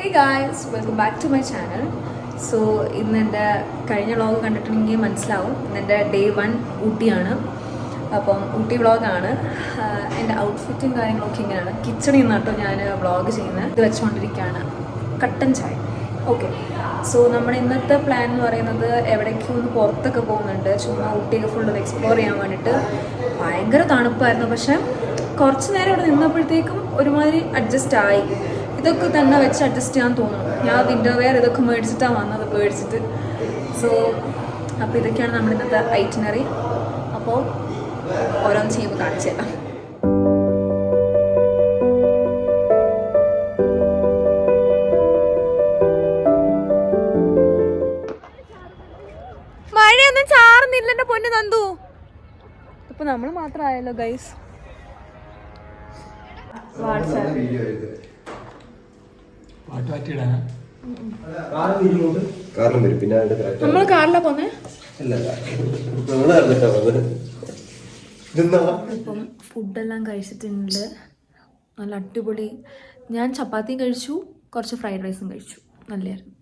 Hey guys, welcome back to my channel. So ഇന്നെൻ്റെ കഴിഞ്ഞ vlog കണ്ടിട്ടുണ്ടെങ്കിൽ മനസ്സിലാവും ഇന്നെൻ്റെ ഡേ 1 ഊട്ടിയാണ്. അപ്പം ഊട്ടി വ്ളോഗാണ്. എൻ്റെ ഔട്ട്ഫിറ്റും കാര്യങ്ങളൊക്കെ ഇങ്ങനെയാണ്. കിച്ചണിൽ നിന്നാട്ടോ ഞാൻ വ്ളോഗ് ചെയ്യുന്നത്. ഇത് വെച്ചുകൊണ്ടിരിക്കുകയാണ് കട്ടൻ ചായ. ഓക്കെ, സോ നമ്മുടെ ഇന്നത്തെ പ്ലാൻ എന്ന് പറയുന്നത് എവിടേക്കും ഒന്ന് പുറത്തൊക്കെ പോകുന്നുണ്ട്. ചുമ്മാ ഊട്ടിയൊക്കെ ഫുള്ള് എക്സ്പ്ലോർ ചെയ്യാൻ വേണ്ടിയിട്ട്. ഭയങ്കര തണുപ്പായിരുന്നു, പക്ഷേ കുറച്ച് നേരം ഇവിടെ നിന്നപ്പോഴത്തേക്കും ഒരുമാതിരി അഡ്ജസ്റ്റ് ആയി. ഇതൊക്കെ തന്നെ വെച്ച് അഡ്ജസ്റ്റ് ചെയ്യാൻ തോന്നുന്നു. ഞാൻ വിൻ്റർ വെയർ ഇതൊക്കെ മേടിച്ചിട്ടാണ് വന്നത്, മേടിച്ചിട്ട്. സോ അപ്പോൾ ഇതൊക്കെയാണ് നമ്മുടെ ഇന്നത്തെ ഐറ്റിനറി. അപ്പോൾ ഓരോന്ന് ചെയ്യുമ്പോൾ കാണിച്ചു തരാം. മഴയൊന്നും ചാറുന്നില്ല എൻ്റെ പൊന്നു നന്ദു. ഇപ്പൊ നമ്മൾ മാത്രമായല്ലോ ഗൈസ്. നമ്മൾ കാറിലാ പോന്നെ. ഇപ്പം ഫുഡെല്ലാം കഴിച്ചിട്ടുണ്ട്, നല്ല അടിപൊളി. ഞാൻ ചപ്പാത്തിയും കഴിച്ചു, കുറച്ച് ഫ്രൈഡ് റൈസും കഴിച്ചു. നല്ലായിരുന്നു.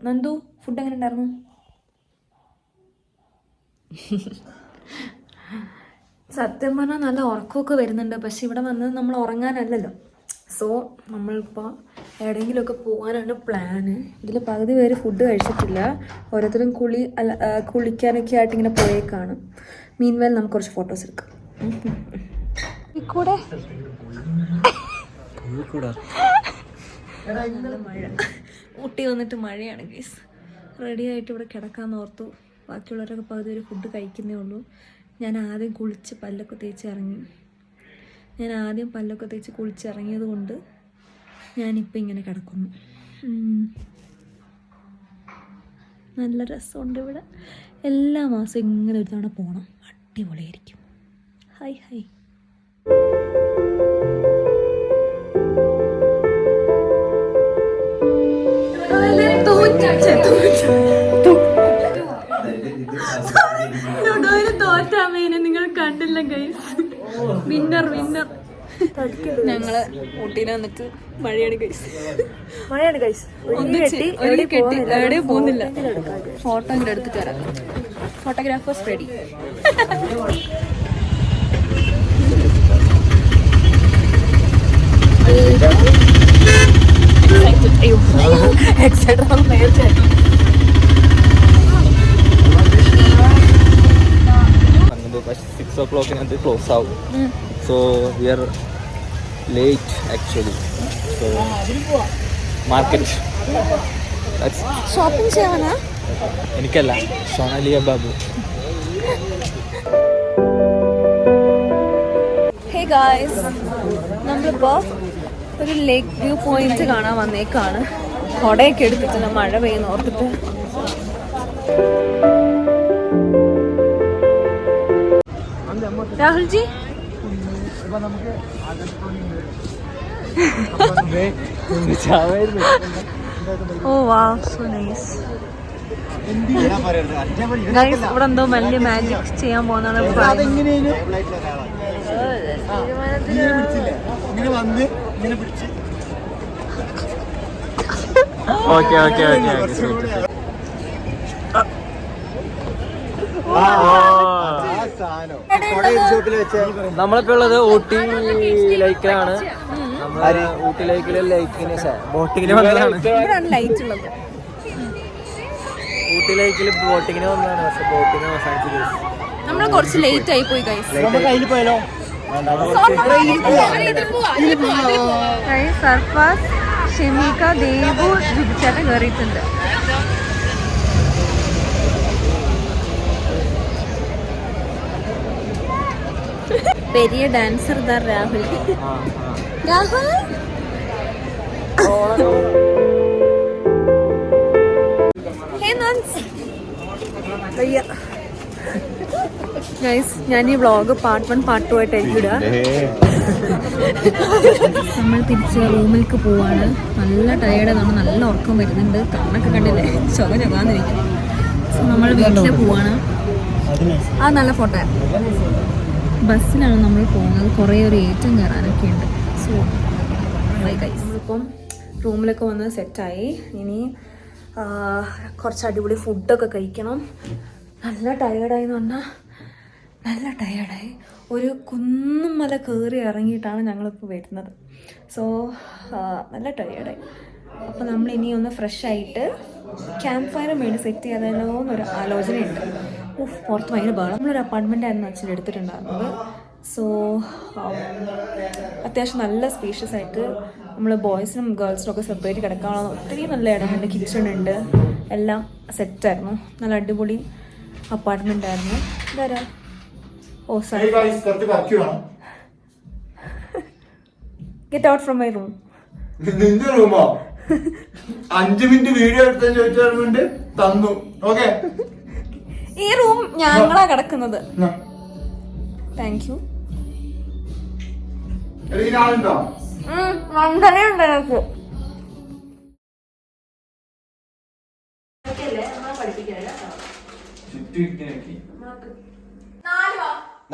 നന്ദു, ഫുഡ് എങ്ങനെ ഉണ്ടായിരുന്നു? സത്യം പറഞ്ഞാൽ നല്ല ഉറക്കമൊക്കെ വരുന്നുണ്ട്, പക്ഷെ ഇവിടെ വന്നത് നമ്മൾ ഉറങ്ങാനല്ലല്ലോ. സോ നമ്മളിപ്പോൾ എവിടെയെങ്കിലുമൊക്കെ പോകാനാണ് പ്ലാന്. ഇതിൽ പകുതി പേര് ഫുഡ് കഴിച്ചിട്ടില്ല, ഓരോരുത്തരും കുളിക്കാനൊക്കെ ആയിട്ട് ഇങ്ങനെ പോയേക്കാണ്. മീൻവേൽ നമുക്ക് കുറച്ച് ഫോട്ടോസ് എടുക്കാം. കൂടെ മഴ, ഊട്ടി വന്നിട്ട് മഴയാണ് ഗൈസ്. റെഡി ആയിട്ട് ഇവിടെ കിടക്കാമെന്ന് ഓർത്തു. ബാക്കിയുള്ളവരൊക്കെ പകുതി ഒരു ഫുഡ് കഴിക്കുന്നേ ഉള്ളൂ. ഞാൻ ആദ്യം കുളിച്ച് പല്ലൊക്കെ തേച്ച് ഇറങ്ങി. കുളിച്ചിറങ്ങിയത് കൊണ്ട് ഞാനിപ്പോൾ ഇങ്ങനെ കിടക്കുന്നു. നല്ല രസമുണ്ട് ഇവിടെ. എല്ലാ മാസവും ഇങ്ങനെ ഒരു തവണ പോകണം, അടിപൊളിയായിരിക്കും. Hi hi. തോറ്റാമേനെ നിങ്ങൾ കണ്ടില്ല ഗൈസ്. വിന്നർ. ഞങ്ങള് ഊട്ടിയിൽ വന്നിട്ട് മഴയാണ് ഗൈസ്. എവിടെയും പോകുന്നില്ല. ഫോട്ടോ ഇങ്ങനെ എടുത്തിട്ട് വരാം. Photographers ready. But 6 o'clock and close out. So we are late actually. So market. That's shopping cheyana. Enikalla Sonaliya Babu. Hey guys, നമ്മളിപ്പോൾ ഒരു ലേക്ക് വ്യൂ പോയിന്റ് കാണാൻ വന്നേക്കാണ്. കൊടയൊക്കെ എടുത്തിട്ട് മഴ പെയ്യുന്ന ഓർത്തിട്ട്. രാഹുൽ ജി, ഓ വാവ്, സോ നൈസ് ഗൈസ്. ഇവിടെ എന്തോ വലിയ മാജിക് ചെയ്യാൻ പോകുന്നതാണ്. നമ്മളിപ്പോ ഉള്ളത് ഊട്ടി ലേക്കിലാണ്. ഊട്ടി ലേക്കിലെ ലേക്കിന് ബോട്ടിങ്ങിന് വന്നതാണ്. ഊട്ടി ലേക്കിൽ ബോട്ടിങ്ങിന് വന്നതാണ്, പക്ഷെ ബോട്ടിങ് അവസാനിച്ചു. നമ്മൾ കുറച്ച് ലേറ്റ് ആയി പോയി ഗൈസ്. സർഫാസ്, ഷെമീക, ദേവു, ജുബിച്ചേട്ടൻ കയറിയിട്ടുണ്ട്. പെരിയ ഡാൻസർ ദാ രാഹുൽ. ഗൈസ്, ഞാൻ ഈ വ്ളോഗ് പാർട്ട് 1 പാർട്ട് 2 ആയിട്ടായിരിക്കും ഇടുക. നമ്മൾ തിരിച്ച് റൂമിലേക്ക് പോവാണ്. നല്ല ടയേർഡാണ്, നല്ല ഉറക്കം വരുന്നുണ്ട്. കണ്ണൊക്കെ കണ്ടില്ലേ, ചൊകാന്നിരിക്കും. സോ നമ്മൾ വീട്ടിൽ പോവാണ്. ആ നല്ല ഫോട്ടോ. ബസ്സിലാണ് നമ്മൾ പോകുന്നത്. കുറേ ഒരു ഏറ്റവും കയറാനൊക്കെ ഉണ്ട്. So bye guys. നമ്മളിപ്പം റൂമിലൊക്കെ വന്ന് സെറ്റായി. ഇനി കുറച്ച് അടിപൊളി ഫുഡൊക്കെ കഴിക്കണം. നല്ല ടയേർഡായി എന്ന് പറഞ്ഞാൽ നല്ല ടയേർഡായി. ഒരു കുന്നും മല കയറി ഇറങ്ങിയിട്ടാണ് ഞങ്ങളിപ്പോൾ വരുന്നത്. സോ നല്ല ടയേർഡായി. അപ്പോൾ നമ്മൾ ഇനി ഒന്ന് ഫ്രഷ് ആയിട്ട് ക്യാമ്പ് ഫയറും വേണ്ടി സെറ്റ് ചെയ്യാതല്ലോ എന്നൊരു ആലോചനയുണ്ട്. പുറത്ത് ഭയങ്കര ബഹളം. നമ്മളൊരു അപ്പാർട്ട്മെൻ്റ് ആയിരുന്നു അച്ഛൻ എടുത്തിട്ടുണ്ടായിരുന്നത്. സോ അത്യാവശ്യം നല്ല സ്പേഷ്യസ് ആയിട്ട് നമ്മൾ ബോയ്സിനും ഗേൾസിനും ഒക്കെ സെപ്പറേറ്റ് കിടക്കാനുള്ള ഒത്തിരി നല്ല ഇടമുണ്ട്. കിച്ചൺ ഉണ്ട്, എല്ലാം സെറ്റായിരുന്നു. നല്ല അടിപൊളി അപ്പാർട്ട്മെൻ്റ് ആയിരുന്നു. ഇതാരാ? Oh sorry, get out from my room. നിന്റെ റൂമോ? 5 മിനിറ്റ് വീഡിയോ എടുത്തെന്ന് ചോദിച്ചുകൊണ്ട് തന്നു. ഓക്കെ, ഈ റൂം ഞങ്ങളാ കിടക്കുന്നത്. Thank you. ആളുണ്ടോ? മണ്ടനുണ്ട് എനിക്ക്.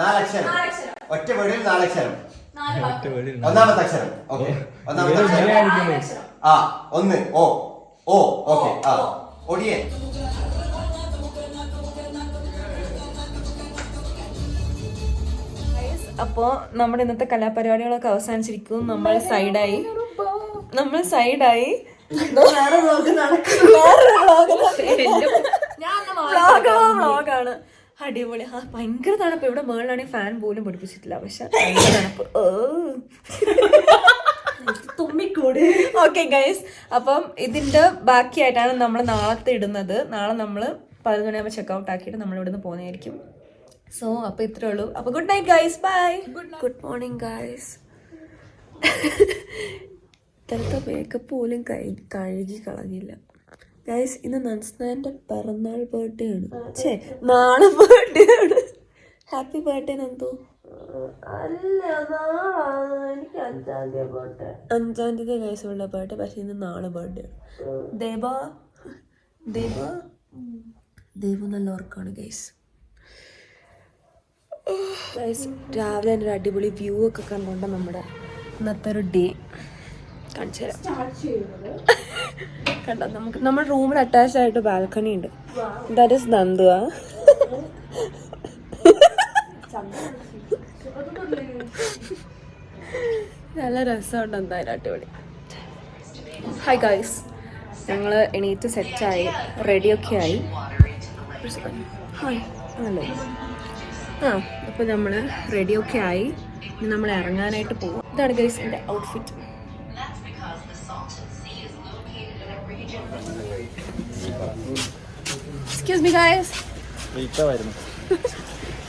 നാലക്ഷരം, ഒറ്റ വീടിൽ 4 അക്ഷരം. ഒന്നാമത്തെ അക്ഷരം. ഓക്കെ, ഒന്നാമത്തെ അക്ഷരം. ആ, 1 ഓ. ഓ, ഓക്കെ. ആ, ഒടിയൻ. അപ്പോൾ നമ്മുടെ ഇന്നത്തെ കലാപരിപാടികളൊക്കെ അവസാനിച്ചിരിക്കും. നമ്മൾ സൈഡായി വ്ളോഗാണ്. അടിപൊളി. ഭയങ്കര തണുപ്പ്. ഇവിടെ മേളിലാണെങ്കിൽ ഫാൻ പോലും പഠിപ്പിച്ചിട്ടില്ല. പക്ഷെ ഭയങ്കര തണുപ്പ്. തുമ്മിക്കൂട്. ഓക്കെ ഗൈസ്, അപ്പം ഇതിന്റെ ബാക്കിയായിട്ടാണ് നമ്മൾ നാളത്തെ ഇടുന്നത്. നാളെ നമ്മൾ 11 മണിയാകുമ്പോൾ ചെക്കൗട്ട് ആക്കിയിട്ട് നമ്മൾ ഇവിടുന്ന് പോകുന്നതായിരിക്കും. സോ അപ്പോൾ ഇത്രേ ഉള്ളൂ. അപ്പോൾ good night guys, bye. Good morning guys. ഇത്തരത്തെ മേക്കപ്പ് പോലും കഴുകി കളഞ്ഞില്ല ഗൈസ്. ഇന്ന് നൻസ്നാന്റെ പിറന്നാൾ ബർത്ത്ഡേ ആണ്. നാളെ ബർത്ത്ഡേ ആണ്. Happy birthday Nandu. അല്ല, എനിക്ക് 5-ാം തീയതി ബർത്ത്ഡേ. 5-ാം തീയതി ഗൈസ് ഉള്ള ബർത്ത്ഡേ. പക്ഷെ ഇന്ന് നാളെ ബർത്ത്ഡേ ആണ്. ദേവ നല്ല ഉറക്കാണ് ഗൈസ്. രാവിലെ ഒരു അടിപൊളി വ്യൂ ഒക്കെ കണ്ടുകൊണ്ട് നമ്മുടെ ഇന്നത്തെ ഒരു ഡേ കാണിച്ചു തരാം. കണ്ടോ, നമുക്ക് നമ്മുടെ റൂമിൽ അറ്റാച്ച്ഡ് ആയിട്ട് ബാൽക്കണി ഉണ്ട്. That is Nandu. നല്ല രസമുണ്ട് എന്തായാലും, അടിപൊളി. ഹായ് ഗൈസ്, ഞങ്ങൾ എണീറ്റ് സെറ്റായി, റെഡിയൊക്കെ ആയി. Hi hello. അപ്പോൾ നമ്മൾ റെഡിയൊക്കെ ആയി. ഇനി നമ്മൾ ഇറങ്ങാനായിട്ട് പോകും. ഇതാണ് ഗൈസ് എൻ്റെ outfit. Excuse me guys.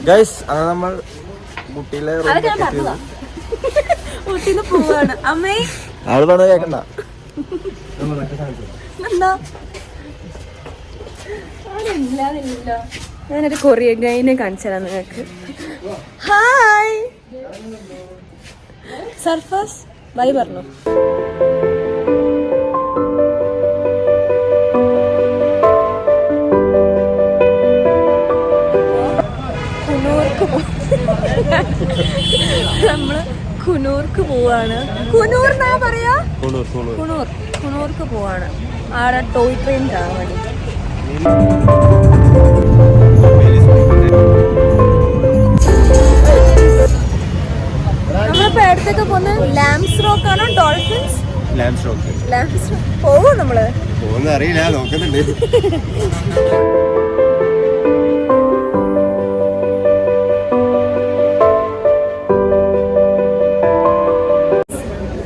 Guys, അത് നമ്മൾ ഊട്ടിയിലെ ഊട്ടിന്ന് പോവാണ്. അമ്മേ ആള് പറഞ്ഞ കേക്കണ്ട. എന്താ ഞാനൊരു കൊറിയൻ ഗൈനെ കാണിച്ചു തരാം നിങ്ങൾക്ക്. ഹായ് സർഫസ്, ബൈ പറഞ്ഞു. നമ്മള് കുനൂർക്ക് പോവാണ്. കുനൂർ എന്നാ പറയാ? കുണൂർക്ക് പോവാണ്. ആടെ ടോയ് ട്രെയിൻ കാണാൻ വേണ്ടി. നമ്മളിപ്പോ അടുത്തൊക്കെ പോകുന്നത് ലാംസ് റോക്ക് ആണോ ഡോൾഫിൻസ്? ലാംസ് റോക്ക് പോവോ നമ്മള്? പോകുന്ന അറിയില്ല, നോക്കുന്നുണ്ട്.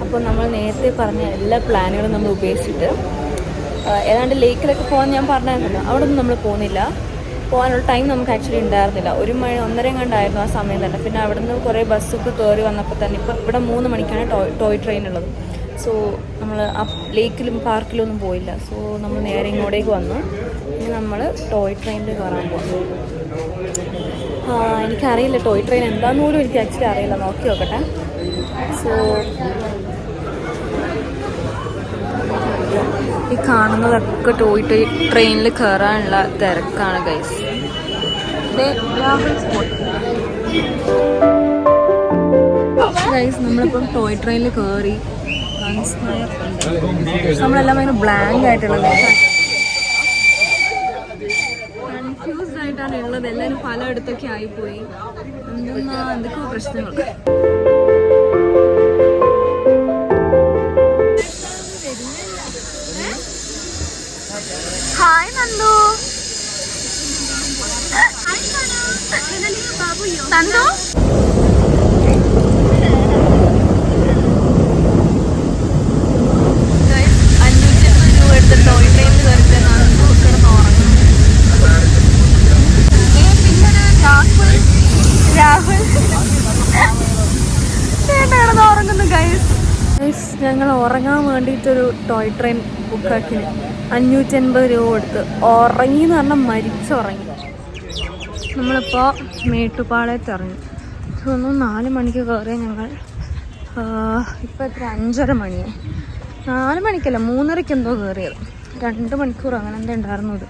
അപ്പോൾ നമ്മൾ നേരത്തെ പറഞ്ഞ എല്ലാ പ്ലാനുകളും നമ്മൾ ഉപേക്ഷിച്ചിട്ട് ഏതാണ്ട് ലേക്കിലൊക്കെ പോകാൻ ഞാൻ പറഞ്ഞായിരുന്നല്ലോ, അവിടെ ഒന്നും നമ്മൾ പോകുന്നില്ല. പോകാനുള്ള ടൈം നമുക്ക് ആക്ച്വലി ഉണ്ടായിരുന്നില്ല. 1 മണി 1:30 കണ്ടായിരുന്നു ആ സമയം തന്നെ. പിന്നെ അവിടെ നിന്ന് കുറേ ബസ്സൊക്കെ കയറി വന്നപ്പോൾ തന്നെ ഇപ്പോൾ ഇവിടെ 3 മണിക്കാണ് ടോയ് ട്രെയിൻ ഉള്ളത്. സോ നമ്മൾ ആ ലേക്കിലും പാർക്കിലും ഒന്നും പോയില്ല. സോ നമ്മൾ നേരെ ഇങ്ങോട്ടേക്ക് വന്നു. ഇനി നമ്മൾ ടോയ് ട്രെയിനിൽ കയറാൻ പോകുന്നു. എനിക്കറിയില്ല ടോയ് ട്രെയിൻ എന്താണെന്ന് പോലും എനിക്ക് ആക്ച്വലി അറിയില്ല. നോക്കി നോക്കട്ടെ. സോ ഈ കാണുന്നതൊക്കെ ടോയ് ട്രെയിനിൽ കയറാനുള്ള തിരക്കാണ് ഗൈസ്. ഗൈസ് നമ്മളിപ്പം ടോയ് ട്രെയിനിൽ കയറി. നമ്മളെല്ലാം ഭയങ്കര ബ്ലാങ്ക് ആയിട്ടുള്ളത്, കൺഫ്യൂസ്ഡ് ആയിട്ടാണ് ഉള്ളത്. എല്ലാവരും പലയിടത്തൊക്കെ ആയിപ്പോയി. എന്തൊക്കെയോ പ്രശ്നങ്ങൾ. ഹായ് നന്ദു. നന്ദു ടോയ് ട്രെയിനിൽ കയറിയിട്ട് നന്ദു കിടന്ന് ഉറങ്ങും. പിന്നെ രാഹുൽ കിടന്ന് ഉറങ്ങുന്നു. ഗൈസ് ഞങ്ങൾ ഉറങ്ങാൻ വേണ്ടിയിട്ടൊരു ടോയ് ട്രെയിൻ ബുക്കാക്കി 580 രൂപ കൊടുത്ത് ഉറങ്ങി എന്ന് പറഞ്ഞാൽ മരിച്ചുറങ്ങി. നമ്മളിപ്പോൾ മേട്ടുപ്പാളയത്ത് ഇറങ്ങി. തോന്നുന്നു 4 മണിക്ക് കയറിയ ഞങ്ങൾ. ഇപ്പോൾ എത്ര 5:30 മണിയായി. 4 മണിക്കല്ല 3:30 എന്തോ കയറിയത്. 2 മണിക്കൂർ അങ്ങനെ എന്താ ഉണ്ടായിരുന്നു. ഇത്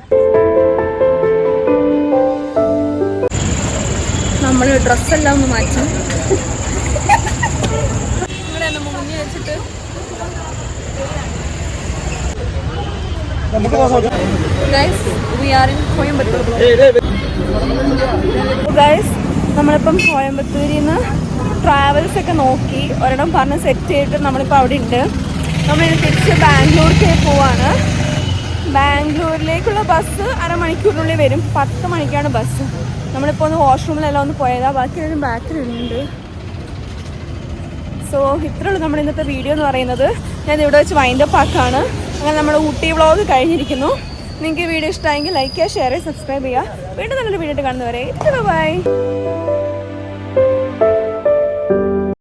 നമ്മൾ ഡ്രസ്സെല്ലാം ഒന്ന് മാറ്റി ഇവിടെ ഒന്ന് മുങ്ങി വെച്ചിട്ട് ഗൈസ് നമ്മളിപ്പം കോയമ്പത്തൂരിൽ നിന്ന് ട്രാവൽസ് ഒക്കെ നോക്കി ഒരെണ്ണം പറഞ്ഞ് സെറ്റ് ചെയ്തിട്ട് നമ്മളിപ്പോൾ അവിടെ ഉണ്ട്. നമ്മൾ തിരിച്ച് ബാംഗ്ലൂർക്ക് പോവാണ്. ബാംഗ്ലൂരിലേക്കുള്ള ബസ് അരമണിക്കൂറിനുള്ളിൽ വരും. 10 മണിക്കാണ് ബസ്. നമ്മളിപ്പോൾ ഒന്ന് വാഷ്റൂമിലെല്ലാം ഒന്ന് പോയതാ. ബാക്കി എല്ലാവരും ബാക്കിലുണ്ട്. സോ ഇത്രയുള്ളൂ നമ്മുടെ ഇന്നത്തെ വീഡിയോ എന്ന് പറയുന്നത്. ഞാൻ ഇവിടെ വെച്ച് വൈൻഡപ്പ് ആക്കാണ്. അങ്ങനെ നമ്മുടെ ഊട്ടി വ്ളോഗ് കഴിഞ്ഞിരിക്കുന്നു. നിങ്ങൾക്ക് ഈ വീഡിയോ ഇഷ്ടമായെങ്കിൽ ലൈക്ക് ചെയ്യുക, ഷെയർ ചെയ്യുക, സബ്സ്ക്രൈബ് ചെയ്യുക. വീണ്ടും നല്ലൊരു വീഡിയോ കാണുന്നവരെ ബൈ.